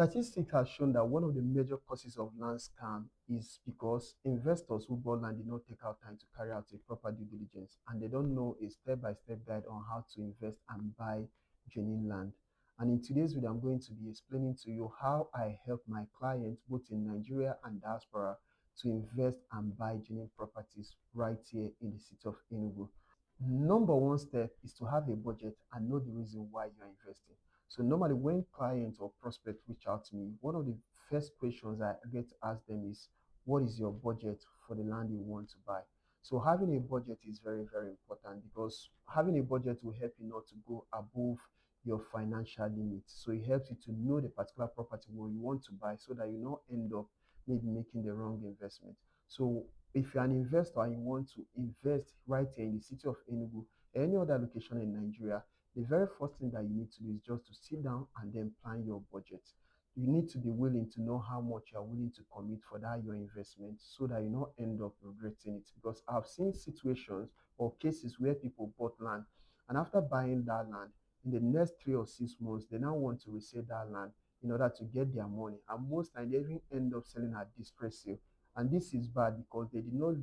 Statistics has shown that one of the major causes of land scam is because investors who bought land did not take out time to carry out a proper due diligence and they don't know a step-by-step guide on how to invest and buy genuine land. And in today's video, I'm going to be explaining to you how I help my clients both in Nigeria and diaspora to invest and buy genuine properties right here in the city of Enugu. Number one step is to have a budget and know the reason why you are investing. So normally when clients or prospects reach out to me, one of the first questions I get to ask them is, what is your budget for the land you want to buy? So having a budget is very, very important because having a budget will help you not to go above your financial limits. So it helps you to know the particular property where you want to buy so that you not end up maybe making the wrong investment. So if you're an investor and you want to invest right here in the city of Enugu, any other location in Nigeria, the very first thing that you need to do is just to sit down and then plan your budget. You need to be willing to know how much you are willing to commit for that your investment so that you not end up regretting it. Because I've seen situations or cases where people bought land and after buying that land, in the next 3 or 6 months, they now want to resell that land in order to get their money. And most times they even end up selling at distress sale. And this is bad because they did not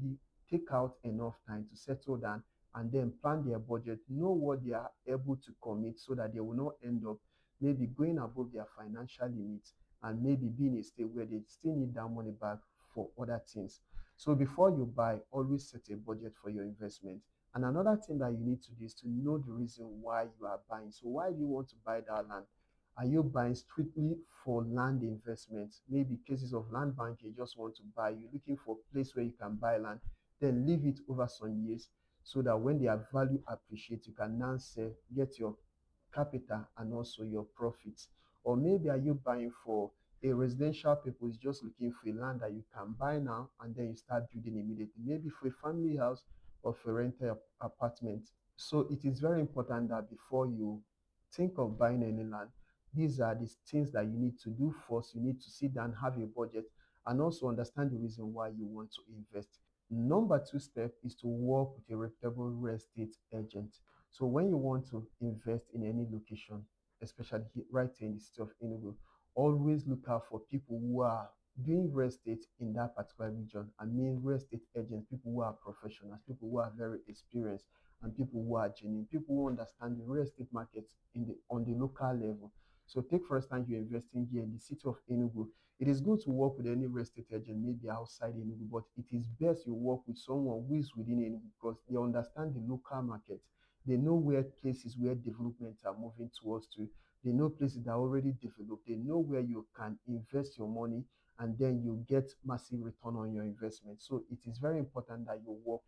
take out enough time to settle down and then plan their budget, know what they are able to commit so that they will not end up maybe going above their financial limits and maybe being in a state where they still need that money back for other things. So before you buy, always set a budget for your investment. And another thing that you need to do is to know the reason why you are buying. So why do you want to buy that land? Are you buying strictly for land investment? Maybe cases of land bank, you just want to buy. You're looking for a place where you can buy land, then leave it over some years so that when their value appreciates, you can now sell, get your capital and also your profits. Or maybe are you buying for a residential people is just looking for a land that you can buy now and then you start building immediately, maybe for a family house or for a rental apartment. So it is very important that before you think of buying any land, these are the things that you need to do first. You need to sit down, have a budget, and also understand the reason why you want to invest. Number two step is to work with a reputable real estate agent. So when you want to invest in any location, especially right here in the city of Enugu, always look out for people who are doing real estate in that particular region. I mean real estate agents, people who are professionals, people who are very experienced, and people who are genuine, people who understand the real estate market on the local level. So take for instance, you're investing here in the city of Enugu. It is good to work with any real estate agent, maybe outside Enugu, but it is best you work with someone who is within Enugu because they understand the local market. They know where places where developments are moving towards to. They know places that are already developed. They know where you can invest your money and then you get massive return on your investment. So it is very important that you work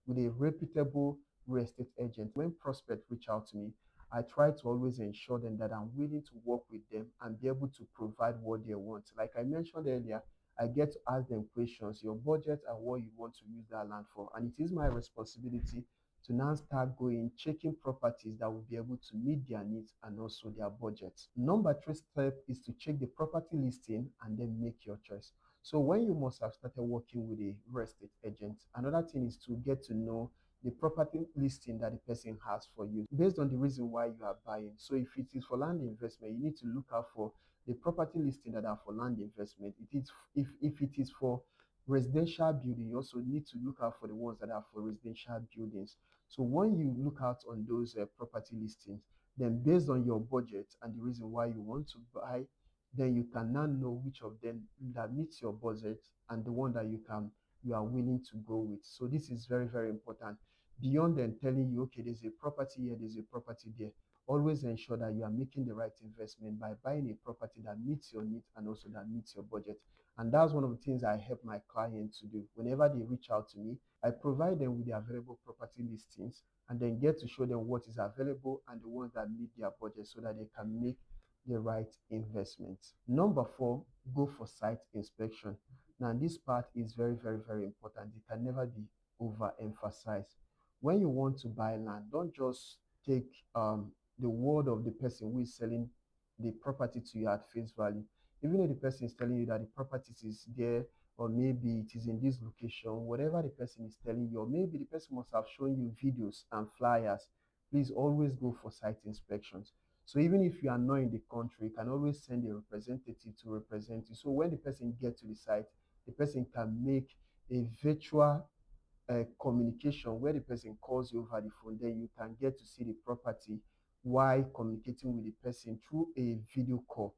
with a reputable real estate agent. When prospects reach out to me, I try to always ensure them that I'm willing to work with them and be able to provide what they want. Like I mentioned earlier, I get to ask them questions, your budget and what you want to use that land for. And it is my responsibility to now start going, checking properties that will be able to meet their needs and also their budgets. Number three step is to check the property listing and then make your choice. So when you must have started working with a real estate agent, another thing is to get to know the property listing that the person has for you based on the reason why you are buying. So if it is for land investment, you need to look out for the property listing that are for land investment. It is if it is for residential building, you also need to look out for the ones that are for residential buildings. So when you look out on those property listings, then based on your budget and the reason why you want to buy, then you can now know which of them that meets your budget and the one that you are willing to go with. So this is very, very important. Beyond them telling you, okay, there's a property here, there's a property there. Always ensure that you are making the right investment by buying a property that meets your needs and also that meets your budget. And that's one of the things I help my clients to do. Whenever they reach out to me, I provide them with the available property listings and then get to show them what is available and the ones that meet their budget so that they can make the right investment. Number four, go for site inspection. Now, this part is very, very, very important. It can never be overemphasized. When you want to buy land, don't just take the word of the person who is selling the property to you at face value. Even if the person is telling you that the property is there, or maybe it is in this location, whatever the person is telling you, or maybe the person must have shown you videos and flyers, please always go for site inspections. So even if you are not in the country, you can always send a representative to represent you. So when the person gets to the site, the person can make a virtual communication where the person calls you over the phone. Then you can get to see the property while communicating with the person through a video call.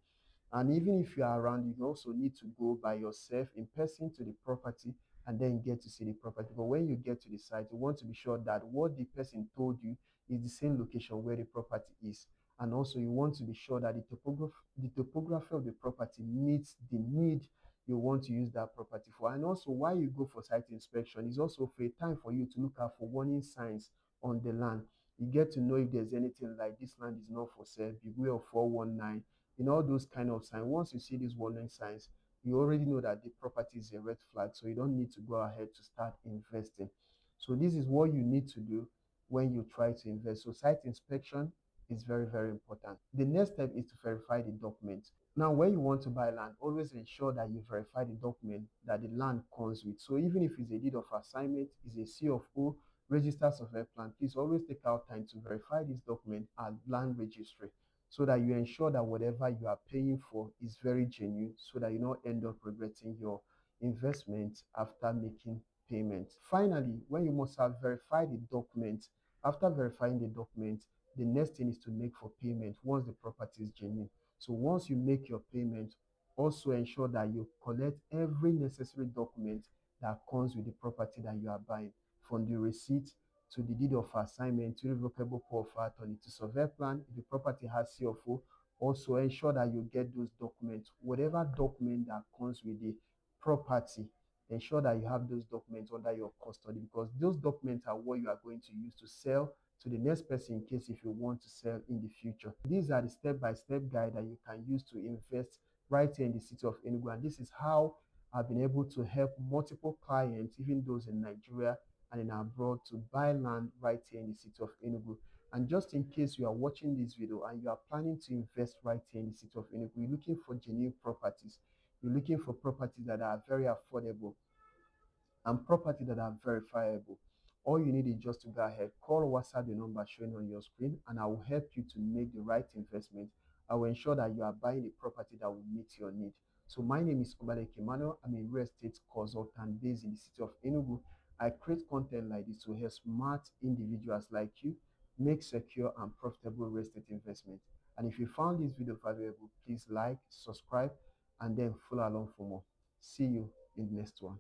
And even if you are around, you also need to go by yourself in person to the property and then get to see the property. But when you get to the site, you want to be sure that what the person told you is the same location where the property is. And also you want to be sure that the topography of the property meets the need you want to use that property for. And also while you go for site inspection, it's also for a time for you to look out for warning signs on the land. You get to know if there's anything like this land is not for sale, beware of 419, all those kind of signs. Once you see these warning signs, you already know that the property is a red flag, so you don't need to go ahead to start investing. So this is what you need to do when you try to invest. So site inspection is very, very important. The next step is to verify the document. Now, when you want to buy land, always ensure that you verify the document that the land comes with. So even if it's a deed of assignment, is a C of O, register survey plan, please always take out time to verify this document at land registry so that you ensure that whatever you are paying for is very genuine so that you don't end up regretting your investment after making payment. Finally, when you must have verified the document, after verifying the document, the next thing is to make for payment once the property is genuine. So once you make your payment, also ensure that you collect every necessary document that comes with the property that you are buying, from the receipt to the deed of assignment to revocable power of attorney to survey plan. If the property has CFO, also ensure that you get those documents. Whatever document that comes with the property, ensure that you have those documents under your custody, because those documents are what you are going to use to sell to the next person in case if you want to sell in the future. These are the step-by-step guide that you can use to invest right here in the city of Enugu. And this is how I've been able to help multiple clients, even those in Nigeria and in abroad, to buy land right here in the city of Enugu. And just in case you are watching this video and you are planning to invest right here in the city of Enugu, you're looking for genuine properties, you're looking for properties that are very affordable, and property that are verifiable. All you need is just to go ahead, call or WhatsApp the number showing on your screen, and I will help you to make the right investment. I will ensure that you are buying a property that will meet your need. So my name is Obalek Emmanuel. I'm a real estate consultant based in the city of Enugu. I create content like this to help smart individuals like you make secure and profitable real estate investment. And if you found this video valuable, please like, subscribe, and then follow along for more. See you in the next one.